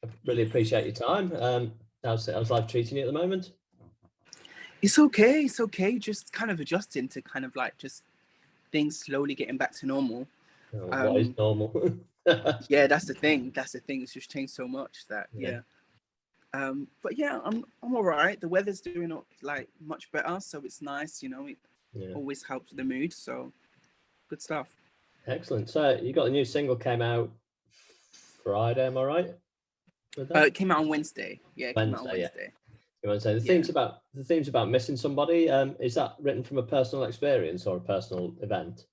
I really appreciate your time. How's life treating you at the moment? It's okay. It's okay. Just kind of adjusting to kind of like just things slowly getting back to normal. What is Um, normal? yeah, that's the thing. That's the thing. It's just changed so much that Yeah, yeah. But yeah, I'm all right. The weather's doing like much better, so it's nice. You know, it yeah. always helps the mood. So good stuff. Excellent. So you got a new single came out Friday, am I right with that? It came out on Wednesday. Yeah, it came out on Wednesday, yeah. Wednesday. You want to say Yeah. the themes about missing somebody? Is that written from a personal experience or a personal event?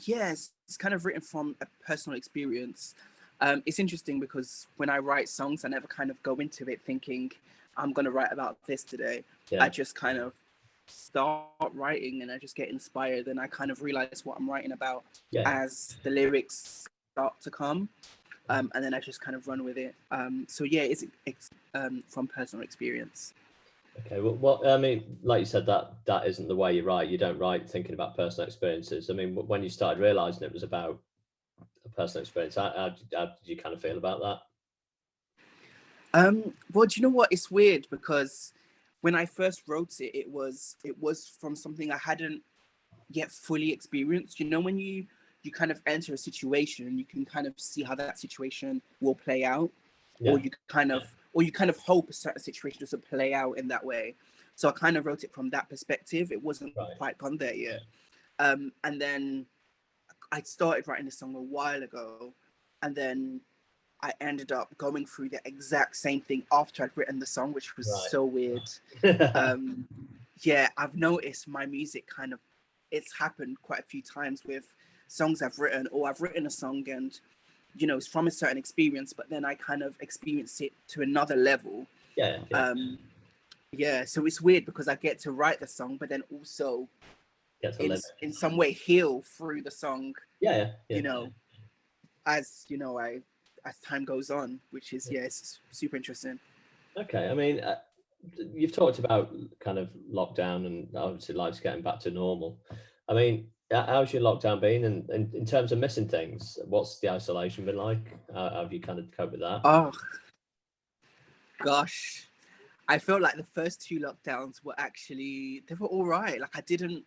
Yes, it's kind of written from a personal experience. It's interesting because when I write songs, I never kind of go into it thinking I'm gonna write about this today. I Yeah, just kind of start writing and I just get inspired and I kind of realize what I'm writing about yeah. as the lyrics start to come. And then I just kind of run with it. So yeah, it's from personal experience. Okay. Well, what I mean, like you said, that isn't the way you write. You don't write thinking about personal experiences. I mean, when you started realizing it was about a personal experience, how did you kind of feel about that? Well, do you know what? It's weird because when I first wrote it, it was from something I hadn't yet fully experienced. You know, when you kind of enter a situation and you can kind of see how that situation will play out, or Yeah. you kind of hope a certain situation doesn't play out in that way. So I kind of wrote it from that perspective. It wasn't Right. quite gone there yet. And then I started writing this song a while ago, and then I ended up going through the exact same thing after I'd written the song, which was so weird. Right. Um, yeah, I've noticed my music kind of, it's happened quite a few times with songs I've written, or I've written a song and, you know, it's from a certain experience, but then I kind of experience it to another level. Yeah. Yeah. Um, yeah, so it's weird because I get to write the song, but then also Get to in live. in some way heal through the song, Yeah. Yeah. you Yeah. know, as you know, I as time goes on, which is yeah, it's super interesting. Okay. I mean, you've talked about kind of lockdown and obviously life's getting back to normal. I mean, how's your lockdown been? And in terms of missing things, what's the isolation been like? How have you kind of coped with that? Oh gosh, I felt like the first two lockdowns were actually they were all right. Like I didn't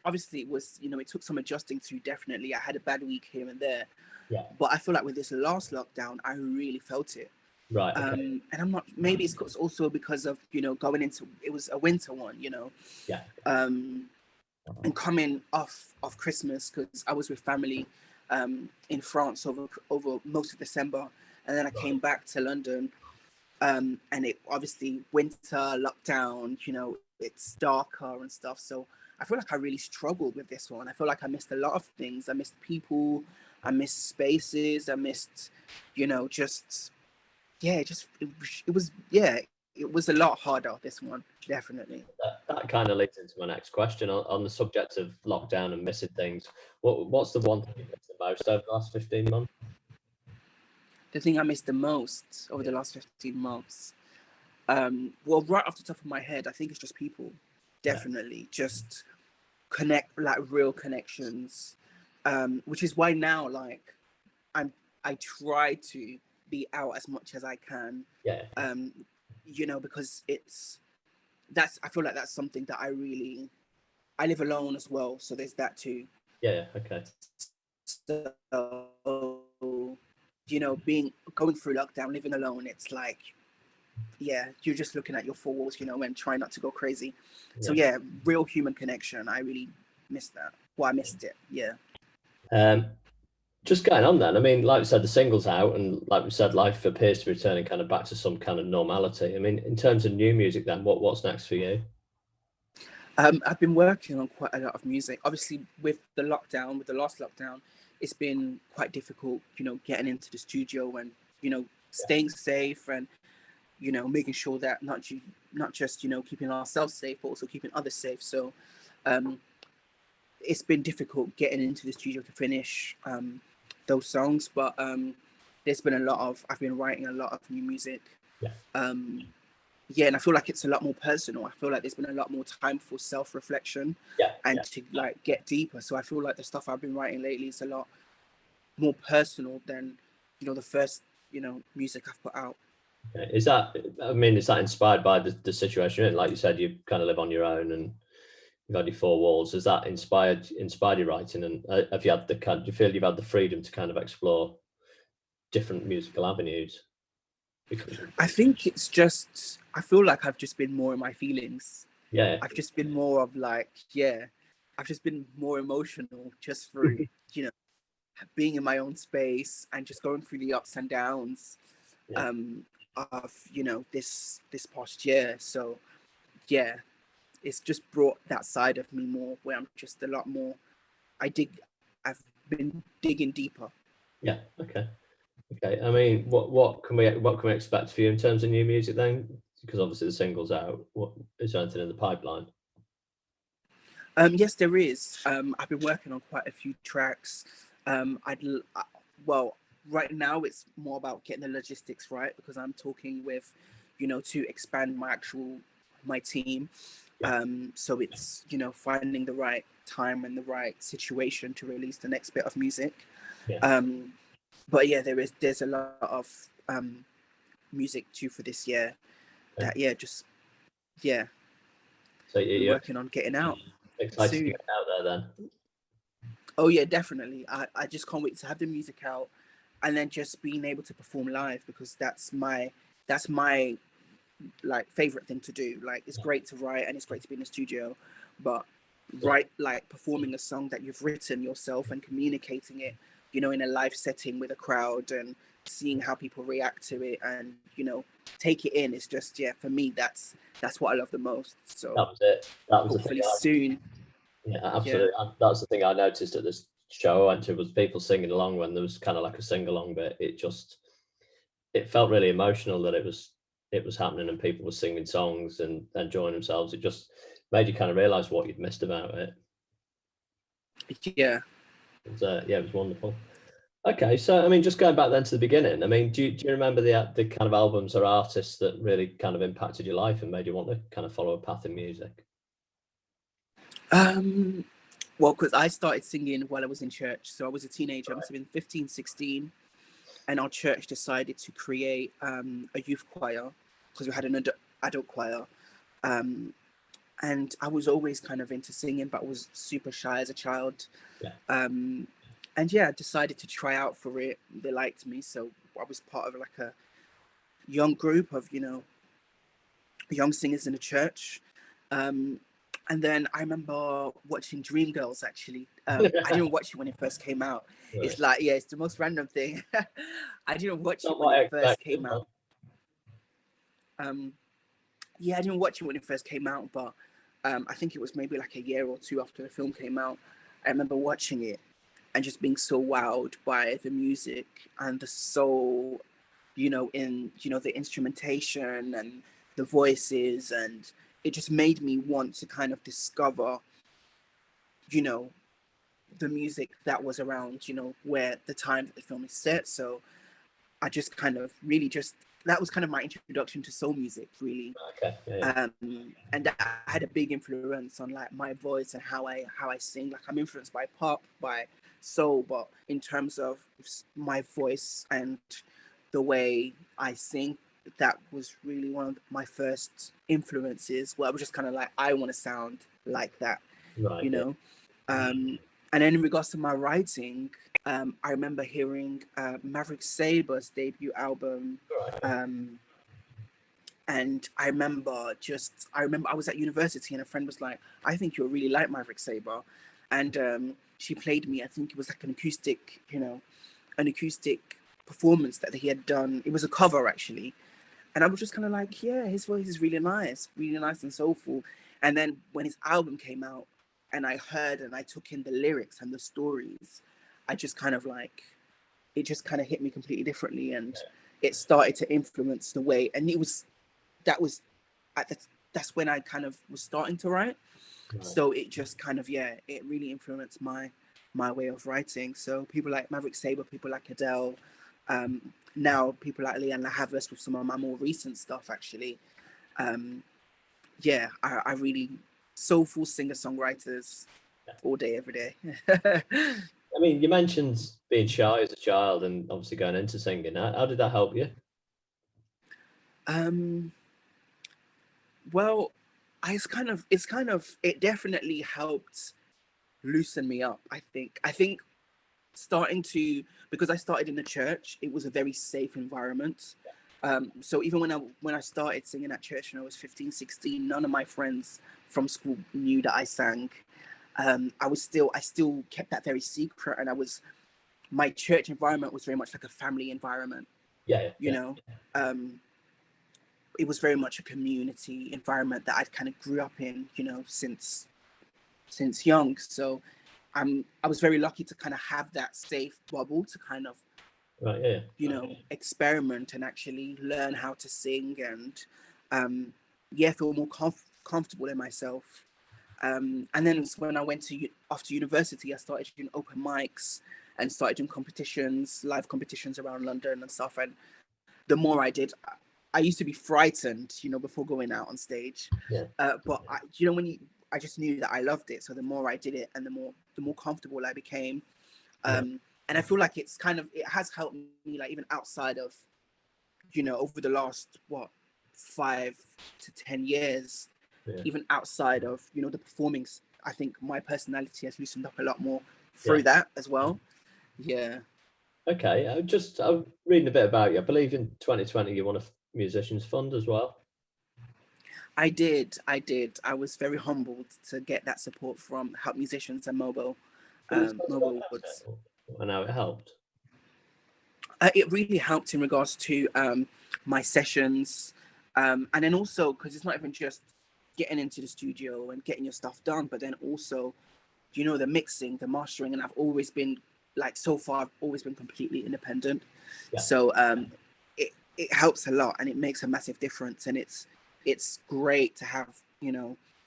obviously it was you know it took some adjusting to definitely. I had a bad week here and there, Yeah. but I feel like with this last lockdown, I really felt it. Right. Okay. And I'm not maybe it's also because of you know going into it was a winter one, you know, Yeah. um, and coming off Christmas because I was with family in France over most of December, and then I Right. came back to London. And it obviously winter lockdown, you know, it's darker and stuff. So I feel like I really struggled with this one. I feel like I missed a lot of things. I missed people, I missed spaces, I missed, you know, just yeah, just it was yeah, it was a lot harder. This one definitely. That kind of leads into my next question on the subject of lockdown and missing things. What's the one thing you missed the most over the last 15 months? The thing I missed the most over Yeah. the last 15 months. Well, right off the top of my head, I think it's just people. Yeah. Definitely, just connect like real connections, which is why now like I'm I try to be out as much as I can, Yeah. um, you know, because that's I feel like that's something that I live alone as well, so there's that too. Yeah. Okay. So you know, being going through lockdown, living alone, it's like yeah, you're just looking at your four walls, you know, and try not to go crazy. So Yeah. yeah, real human connection. I really missed that. Well, I missed it. Yeah. Um, just going on then. I mean, like we said, the single's out, and like we said, life appears to be returning kind of back to some kind of normality. I mean, in terms of new music, then what's next for you? I've been working on quite a lot of music. Obviously, with the lockdown, with the last lockdown, it's been quite difficult, you know, getting into the studio and you know staying safe and you know making sure that not just you know keeping ourselves safe, but also keeping others safe. So um, it's been difficult getting into the studio to finish those songs, but there's been a lot of I've been writing a lot of new music. Yeah. Um, yeah, and I feel like it's a lot more personal. I feel like there's been a lot more time for self-reflection Yeah. and Yeah. to like get deeper. So I feel like the stuff I've been writing lately is a lot more personal than you know the first music I've put out. Okay. Is that, I mean, is that inspired by the situation you're in? Like you said, you kind of live on your own and you've had your four walls. Has that inspired your writing? And have you had do you feel you've had the freedom to kind of explore different musical avenues? I think it's just, I feel like I've just been more in my feelings. Yeah. I've just been more of like, I've just been more emotional just through, being in my own space and just going through the ups and downs Yeah. of, this past year. So yeah, it's just brought that side of me more, where I'm just a lot more, I've been digging deeper. Yeah. Okay. Okay. I mean, what can we expect for you in terms of new music then? Because obviously the single's out. What is there anything in the pipeline? Yes, there is. I've been working on quite a few tracks. Well, right now it's more about getting the logistics right, because I'm talking with, to expand my team. Yeah. So it's, finding the right time and the right situation to release the next bit of music. Yeah. But yeah, there's a lot of music due for this year that So we're you're working on getting out excited to soon. get out there then? Oh yeah, definitely. I just can't wait to have the music out, and then just being able to perform live, because that's my like favorite thing to do. Like, it's great to write and it's great to be in the studio, but like performing a song that you've written yourself and communicating it, in a live setting with a crowd, and seeing how people react to it, and take it in. It's just, for me, that's what I love the most. So That was it. That was the thing. hopefully soon. Yeah, Yeah. absolutely. That's the thing I noticed at this show I went to, was people singing along when there was kind of like a sing along bit. It felt really emotional that it was happening and people were singing songs and enjoying themselves. It just made you kind of realize what you'd missed about it. Yeah. It was wonderful. Okay, so I mean, just going back then to the beginning, I mean, do you remember the kind of albums or artists that really kind of impacted your life and made you want to kind of follow a path in music? Well, because I started singing while I was in church. So I was a teenager. I must have been 15, 16. And our church decided to create a youth choir, because we had an adult choir. And I was always kind of into singing, but I was super shy as a child. Yeah. And yeah, I decided to try out for it. They liked me. So I was part of like a young group of, young singers in the church. And then I remember watching Dreamgirls, actually. I didn't watch it when it first came out. Right. It's like, it's the most random thing. I didn't watch Not it when what I it first expected, came out. I didn't watch it when it first came out, but I think it was maybe like a year or two after the film came out. I remember watching it and just being so wowed by the music and the soul, in, the instrumentation and the voices, and it just made me want to kind of discover, the music that was around, where the time that the film is set. So I just kind of really that was kind of my introduction to soul music, really. Okay. Yeah. And that had a big influence on like my voice and how I sing. Like, I'm influenced by pop, by soul, but in terms of my voice and the way I sing, that was really one of my first influences, where I was just kind of like, I want to sound like that, Right. And then in regards to my writing, I remember hearing Maverick Saber's debut album. And I remember I was at university and a friend was like, I think you'll really like Maverick Saber. And she played me, I think it was like an acoustic performance that he had done. It was a cover, actually. And I was just kind of like, yeah, his voice is really nice and soulful. And then when his album came out and I heard and I took in the lyrics and the stories, I just kind of like, it just kind of hit me completely differently. And it started to influence the way, and that's when I kind of was starting to write. Right. So it just kind of, it really influenced my way of writing. So people like Maverick Saber, people like Adele, now people like Leanne Havas with some of my more recent stuff, actually. I really soulful singer-songwriters all day, every day. I mean, you mentioned being shy as a child and obviously going into singing. How did that help you? Um, well, it definitely helped loosen me up. I think starting to, because I started in the church, it was a very safe environment. So even when I started singing at church when I was 15, 16, none of my friends from school knew that I sang. I still kept that very secret, and my church environment was very much like a family environment. Yeah, You yeah, know, um, it was very much a community environment that I kind of grew up in. Since young. So I was very lucky to kind of have that safe bubble to kind of right, yeah, experiment and actually learn how to sing, and yeah, feel more comfortable in myself. And then when I went to after university, I started doing open mics and started doing competitions, live competitions around London and stuff. And the more I did, I used to be frightened, before going out on stage. yeah, But I just knew that I loved it. So the more I did it, and the more comfortable I became. yeah, And I feel like it has helped me, like even outside of, over the last 5 to 10 years, yeah, even outside of, the performings, I think my personality has loosened up a lot more yeah. through that as well. Yeah. Okay, I'm reading a bit about you. I believe in 2020 you won a musicians fund as well. I did. I was very humbled to get that support from Help Musicians and Can you tell us about Mobile that Awards. and how it helped? It really helped in regards to my sessions, and then also because it's not even just getting into the studio and getting your stuff done, but then also, the mixing, the mastering, and I've always been, like, so far I've always been completely independent. Yeah, So it helps a lot, and it makes a massive difference, and it's great to have,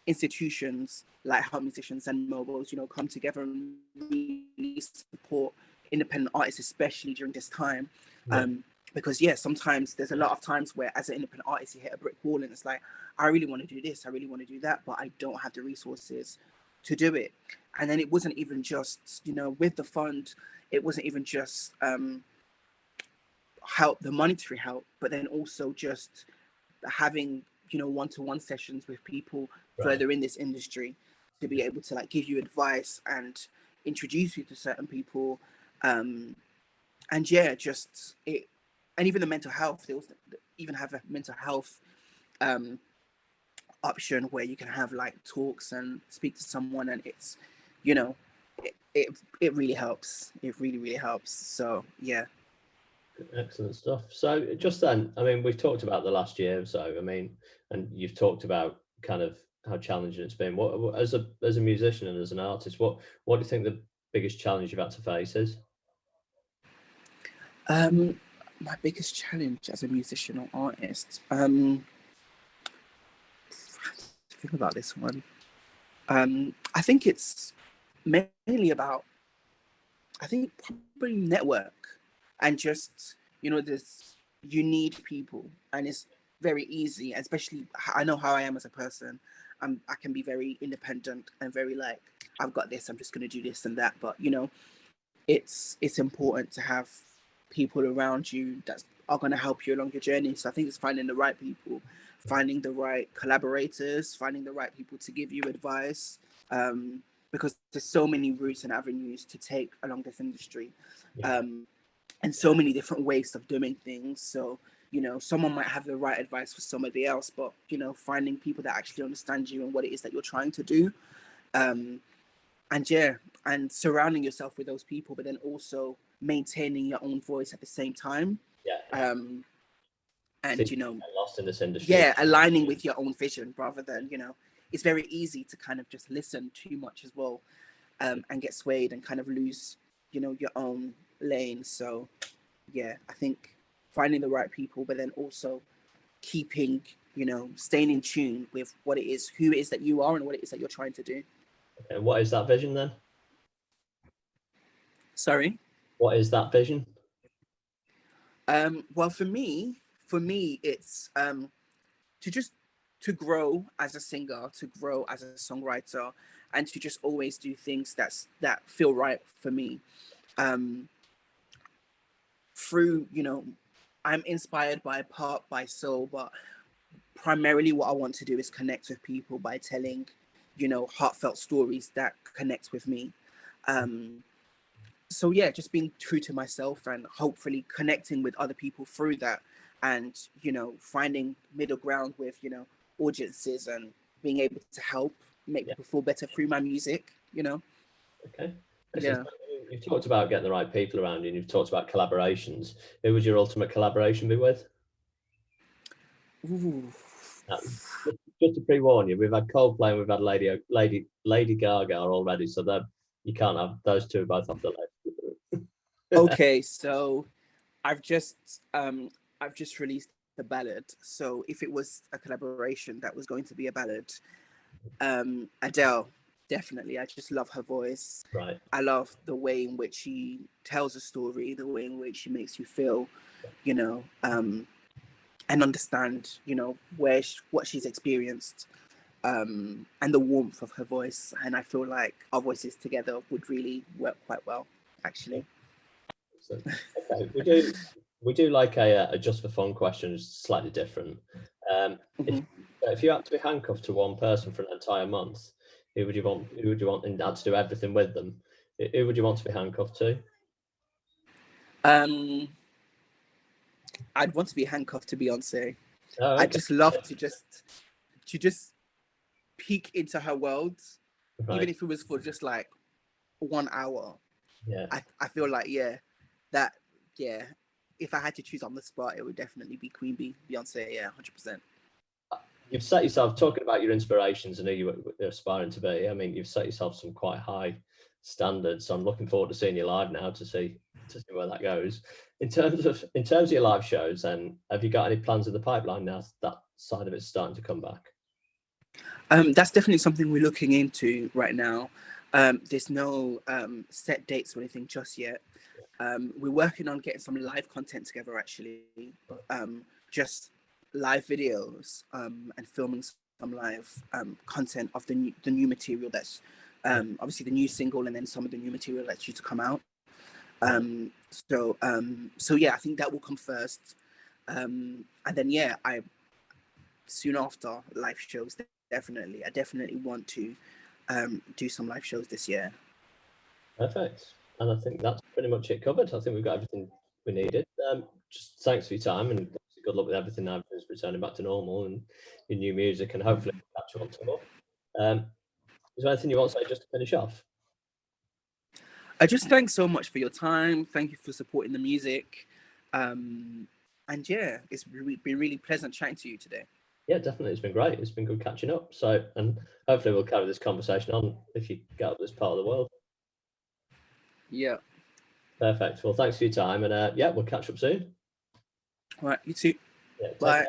institutions like Help Musicians and Mobiles, come together and really support independent artists, especially during this time. yeah, um because yeah, sometimes there's a lot of times where as an independent artist you hit a brick wall, and it's like, I really want to do this, I really want to do that, but I don't have the resources to do it. And then it wasn't even just, with the fund, it wasn't even just help, the monetary help, but then also just having, one-to-one sessions with people right. further in this industry, to be able to, like, give you advice and introduce you to certain people. And yeah, just it. And even the mental health, they also even have a mental health um option where you can have, like, talks and speak to someone, and it's, you know it really helps. It really, really helps. So yeah. Excellent stuff. So just then, I mean, we've talked about the last year or so. I mean, and you've talked about kind of how challenging it's been. As a musician and as an artist, what do you think the biggest challenge you've had to face is? um my biggest challenge as a musician or artist, think about this one. I think it's mainly about, I think, probably network, and just, this, you need people, and it's very easy, especially I know how I am as a person. I can be very independent and very, like, I've got this, I'm just going to do this and that. But it's important to have people around you that are going to help you along your journey. So I think it's finding the right people, finding the right collaborators, finding the right people to give you advice, because there's so many routes and avenues to take along this industry, Yeah, um, and so many different ways of doing things. So, someone might have the right advice for somebody else, but, finding people that actually understand you and what it is that you're trying to do. Um, and yeah, and surrounding yourself with those people, but then also maintaining your own voice at the same time. yeah, yeah. um and Seem to get lost in this industry. yeah, aligning with your own vision, rather than, it's very easy to kind of just listen too much as well, and get swayed and kind of lose, your own lane. So yeah, I think finding the right people, but then also keeping, staying in tune with what it is, who it is that you are, and what it is that you're trying to do. And what is that vision then? Sorry. What is that vision? Well, for me, it's to just to grow as a singer, to grow as a songwriter, and to just always do things that feel right for me. Through, you know, I'm inspired by pop, by soul, but primarily what I want to do is connect with people by telling, you know, heartfelt stories that connect with me. So yeah, just being true to myself and hopefully connecting with other people through that, and, you know, finding middle ground with, you know, audiences, and being able to help make Yeah. people feel better through my music, you know. Okay. Yeah. You've talked about getting the right people around you, and you've talked about collaborations. Who would your ultimate collaboration be with? Ooh. Just to pre-warn you, we've had Coldplay and we've had Lady Gaga already, so that you can't have those two both off the list. Okay, so I've just um I've just released the ballad. So if it was a collaboration that was going to be a ballad, Adele, definitely. I just love her voice. Right. I love the way in which she tells a story, the way in which she makes you feel, you know, and understand, you know, what she's experienced, and the warmth of her voice. And I feel like our voices together would really work quite well, actually. So, okay, we do like a just for fun question, slightly different. Mm-hmm. If you had to be handcuffed to one person for an entire month, who would you want? Who would you want, and had to do everything with them? Who would you want to be handcuffed to? Um, I'd want to be handcuffed to Beyonce. Oh, I okay. just love to just peek into her world, even Right. if it was for just like 1 hour. Yeah. I feel like, yeah, that, yeah, if I had to choose on the spot, it would definitely be Queen Bee, Beyonce. Yeah, 100%. You've set yourself, talking about your inspirations and who you're aspiring to be. I mean, you've set yourself some quite high standards. So I'm looking forward to seeing you live now to see where that goes. In terms of your live shows, then have you got any plans in the pipeline now that side of it's starting to come back? That's definitely something we're looking into right now. There's no set dates or anything just yet. We're working on getting some live content together, actually. Just live videos, and filming some live content of the new material that's obviously the new single, and then some of the new material that's due to come out. So yeah, I think that will come first. And then yeah, I soon after live shows, definitely. I definitely want to do some live shows this year. Perfect. And I think that's pretty much it covered. I think we've got everything we needed. Just thanks for your time, and good luck with everything now as returning back to normal and your new music, and hopefully we'll catch you on tour. Is there anything you want to say just to finish off? I just thanks so much for your time. Thank you for supporting the music. And yeah, it's been really pleasant chatting to you today. Yeah, definitely. It's been great. It's been good catching up. So, and hopefully we'll carry this conversation on if you get up this part of the world. Yeah. Perfect. Well, thanks for your time, and yeah, we'll catch up soon. All right, you too. Yeah, take Bye. care.